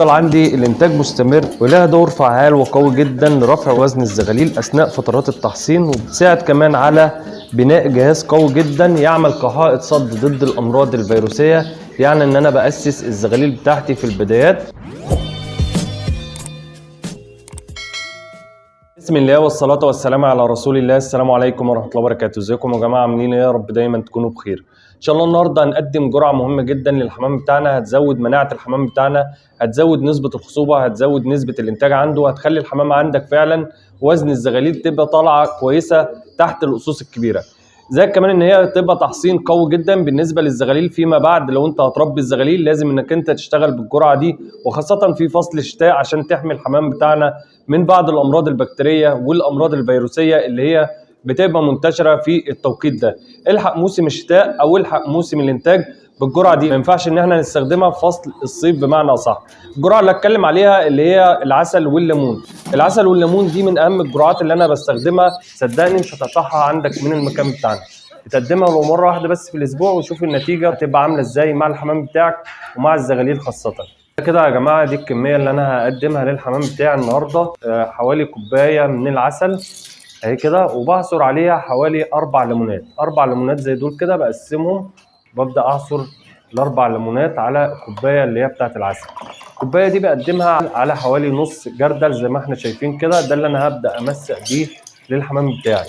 عندي الانتاج مستمر ولها دور فعال وقوي جدا لرفع وزن الزغاليل اثناء فترات التحصين، وبتساعد كمان على بناء جهاز قوي جدا يعمل كحائط صد ضد الامراض الفيروسيه. يعني ان انا باسس الزغاليل بتاعتي في البدايات. بسم الله والصلاة والسلام على رسول الله. السلام عليكم ورحمة الله وبركاته. ازيكم يا جماعة، عاملين ايه؟ يا رب دايما تكونوا بخير. ان شاء الله النهارده هنقدم جرعة مهمة جدا للحمام بتاعنا، هتزود مناعة الحمام بتاعنا، هتزود نسبة الخصوبة، هتزود نسبة الانتاج عنده، هتخلي الحمام عندك فعلا وزن الزغاليل تبقى طالعة كويسة تحت الأصوص الكبيرة. زي كمان ان هي تبقى تحصين قوي جدا بالنسبه للزغاليل فيما بعد. لو انت هتربي الزغاليل لازم انك انت تشتغل بالجرعه دي، وخاصه في فصل الشتاء عشان تحمي الحمام بتاعنا من بعض الامراض البكتيريه والامراض الفيروسيه اللي هي بتبقى منتشره في التوقيت ده. الحق موسم الشتاء او الحق موسم الانتاج بالجرعه دي. ما ينفعش ان احنا نستخدمها في فصل الصيف بمعنى اصح. الجرعه اللي اتكلم عليها اللي هي العسل والليمون. العسل والليمون دي من اهم الجرعات اللي انا بستخدمها. صدقني مش هتقطعها عندك من المكان بتاعنا. بتقدمها لو مره واحده بس في الاسبوع وشوف النتيجه هتبقى عامله ازاي مع الحمام بتاعك ومع الزغاليل خاصه. كده يا جماعه دي الكميه اللي انا هقدمها للحمام بتاعي النهارده. حوالي كوبايه من العسل اهي كده، وبعصر عليها حوالي 4 ليمونات. 4 ليمونات زي دول كده بقسمهم، ببدا اعصر ال4 ليمونات على الكوبايه اللي هي بتاعت العسل. الكوبايه دي بقدمها على حوالي نص جردل زي ما احنا شايفين كده. ده اللي انا هبدا امسق بيه للحمام بتاعي.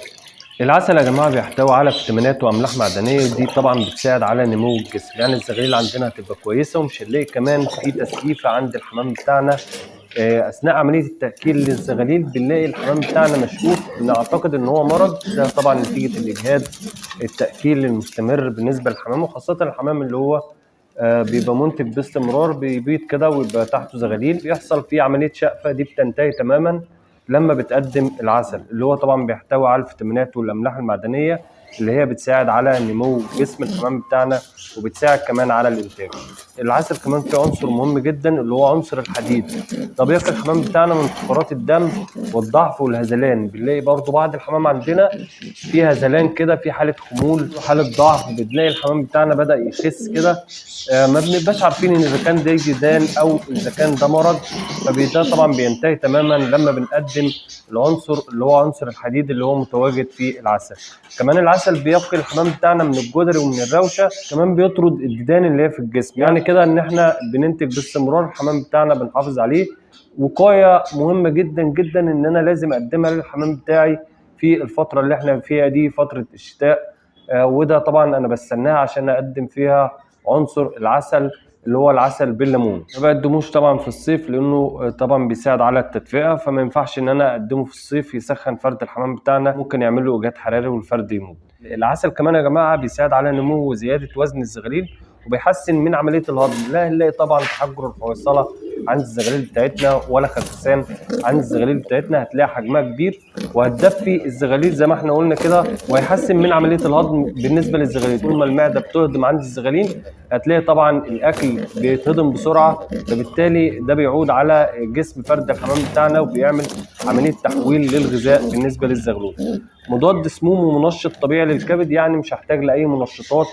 العسل يا جماعه بيحتوي على فيتامينات واملاح معدنيه، دي طبعا بتساعد على نمو الجسم. يعني الزغاليل عندنا هتبقى كويسه، ومش هنلاقي كمان في تسقيفه عند الحمام بتاعنا. اثناء عمليه التاكيل للزغاليل بنلاقي الحمام بتاعنا مشقوق، نعتقد ان هو مرض. ده طبعا نتيجه الاجهاد التاكيل المستمر بالنسبه للحمام، وخاصه الحمام اللي هو بيبقى منتج باستمرار، بيبيض كده ويبقى تحته زغاليل، بيحصل فيه عمليه شقفه. دي بتنتهي تماما لما بتقدم العسل اللي هو طبعا بيحتوي على الفيتامينات والاملاح المعدنيه اللي هي بتساعد على نمو جسم الحمام بتاعنا، وبتساعد كمان على الانتاج. العسل كمان فيه عنصر مهم جدا اللي هو عنصر الحديد. طبيعه الحمام بتاعنا من فقرات الدم والضعف والهذلان. بنلاقي برضو بعض الحمام عندنا في هذلان كده، في حاله خمول وحاله ضعف. بنلاقي الحمام بتاعنا بدا يخس كده. ما بنبقاش عارفين ان اذا كان ده جدان او اذا كان ده مرض. فده طبعا بينتهي تماما لما بنقدم العنصر اللي هو عنصر الحديد اللي هو متواجد في العسل. كمان العسل بيقي الحمام بتاعنا من الجدري ومن الروشه، كمان بيطرد الديدان اللي هي في الجسم. يعني كده ان احنا بننتج باستمرار الحمام بتاعنا بنحافظ عليه. وقايه مهمه جدا جدا ان انا لازم اقدمها للحمام بتاعي في الفتره اللي احنا فيها دي، فتره الشتاء. وده طبعا انا بستناها عشان اقدم فيها عنصر العسل اللي هو العسل بالليمون. ما بقدموش طبعا في الصيف لانه طبعا بيساعد على التدفئه، فما ينفعش ان انا اقدمه في الصيف يسخن فرد الحمام بتاعنا، ممكن يعمل له اجهاد حراري والفرد يموت. العسل كمان يا جماعه بيساعد على نمو وزياده وزن الزغاليل، وبيحسن من عمليه الهضم. لا نلاقي طبعا تحجر الحويصله عند الزغاليل بتاعتنا ولا خسسان عند الزغاليل بتاعتنا. هتلاقي حجمها كبير وهتدفي الزغاليل زي ما احنا قلنا كده، وهيحسن من عمليه الهضم بالنسبه للزغاليل. طول ما المعده بتهضم عند الزغاليل هتلاقي طبعا الاكل بيتهضم بسرعه، فبالتالي ده بيعود على جسم فرد الحمام بتاعنا وبيعمل عمليه تحويل للغذاء بالنسبه للزغلول. مضاد سموم ومنشط طبيعي للكبد، يعني مش هحتاج لاي منشطات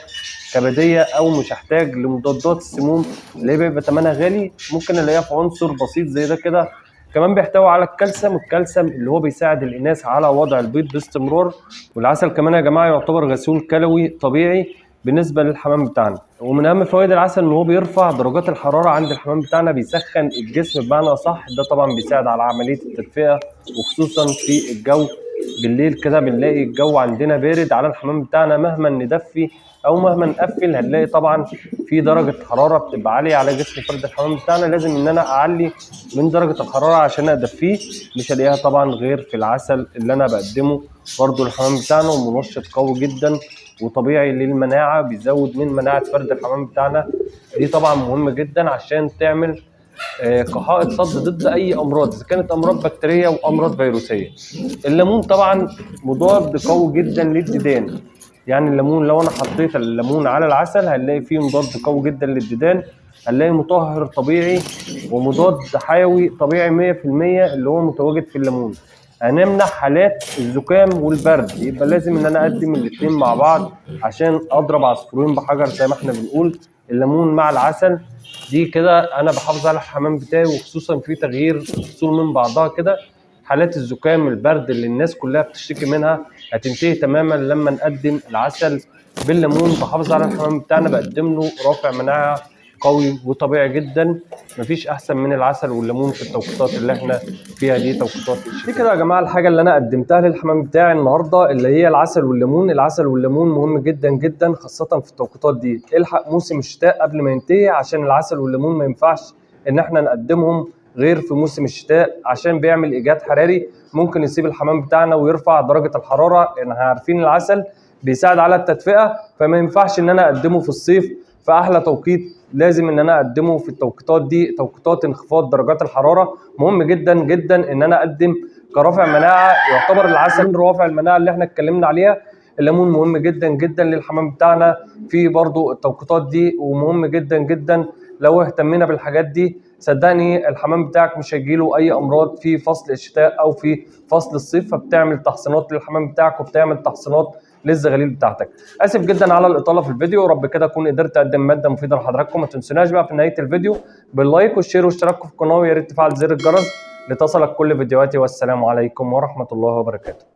كبديه او مش هحتاج لمضادات السموم اللي بيبقى ثمنها غالي. ممكن الاقيها في عنصر بسيط زي ده كده. كمان بيحتوي على الكالسيوم اللي هو بيساعد الاناث على وضع البيض باستمرار. والعسل كمان يا جماعه يعتبر غسول كلوي طبيعي بالنسبه للحمام بتاعنا. ومن اهم فوائد العسل ان هو بيرفع درجات الحراره عند الحمام بتاعنا، بيسخن الجسم بمعنى صح. ده طبعا بيساعد على عمليه التدفئه، وخصوصا في الجو بالليل كده بنلاقي الجو عندنا بارد على الحمام بتاعنا. مهما ندفي او مهما نقفل هنلاقي طبعا في درجه حراره بتبقى عاليه على جسم فرد الحمام بتاعنا. لازم ان انا اعلي من درجه الحراره عشان ادفيه. مش هلاقيها طبعا غير في العسل اللي انا بقدمه برضو للحمام بتاعنا، ومنشط قوي جدا وطبيعي للمناعه، بيزود من مناعه فرد الحمام بتاعنا. دي طبعا مهمه جدا عشان تعمل كحائط صد ضد اي امراض، اذا كانت امراض بكتيريه وامراض فيروسيه. الليمون طبعا مضاد قوي جدا للديدان. يعني الليمون لو انا حطيت الليمون على العسل هنلاقي فيه مضاد قوي جدا للديدان. هنلاقي مطهر طبيعي ومضاد حيوي طبيعي 100% اللي هو متواجد في الليمون. هنمنع حالات الزكام والبرد. يبقى لازم ان انا اقدم الاثنين مع بعض عشان اضرب عصفورين بحجر زي ما احنا بنقول. الليمون مع العسل دي كده انا بحافظ على الحمام بتاعي، وخصوصا في تغيير فصول من بعضها كده. حالات الزكام البرد اللي الناس كلها بتشتكي منها هتنتهي تماما لما نقدم العسل بالليمون. بحافظ على الحمام بتاعنا، بقدم له رافع مناعه قوي وطبيعي جدا. مفيش احسن من العسل والليمون في التوقيتات اللي احنا فيها دي، توقيتات الشتاء. دي كده يا جماعه الحاجه اللي انا قدمتها للحمام بتاعي النهارده، اللي هي العسل والليمون. العسل والليمون مهم جدا جدا خاصه في التوقيتات دي. الحق موسم الشتاء قبل ما ينتهي، عشان العسل والليمون ما ينفعش ان احنا نقدمهم غير في موسم الشتاء، عشان بيعمل ايجاد حراري ممكن يصيب الحمام بتاعنا ويرفع درجه الحراره. احنا عارفين العسل بيساعد على التدفئه، فما ينفعش ان انا اقدمه في الصيف. فاحلى توقيت لازم ان انا اقدمه في التوقيتات دي، توقيتات انخفاض درجات الحراره. مهم جدا جدا ان انا اقدم كرافع مناعه. يعتبر العسل روافع المناعه اللي احنا اتكلمنا عليها. الليمون مهم جدا جدا للحمام بتاعنا في برضو التوقيتات دي، ومهم جدا جدا لو اهتمينا بالحاجات دي. صدقني الحمام بتاعك مش هيجيله اي امراض في فصل الشتاء او في فصل الصيف. فبتعمل تحصينات للحمام بتاعك وبتعمل تحصينات للزغاليل بتاعتك. اسف جدا على الاطاله في الفيديو، رب كده اكون قدرت اقدم ماده مفيده لحضراتكم. ما تنسوناش بقى في نهايه الفيديو باللايك والشير والاشتراك في القناه، ويا ريت تفعل زر الجرس لتصلك كل فيديوهاتي. والسلام عليكم ورحمه الله وبركاته.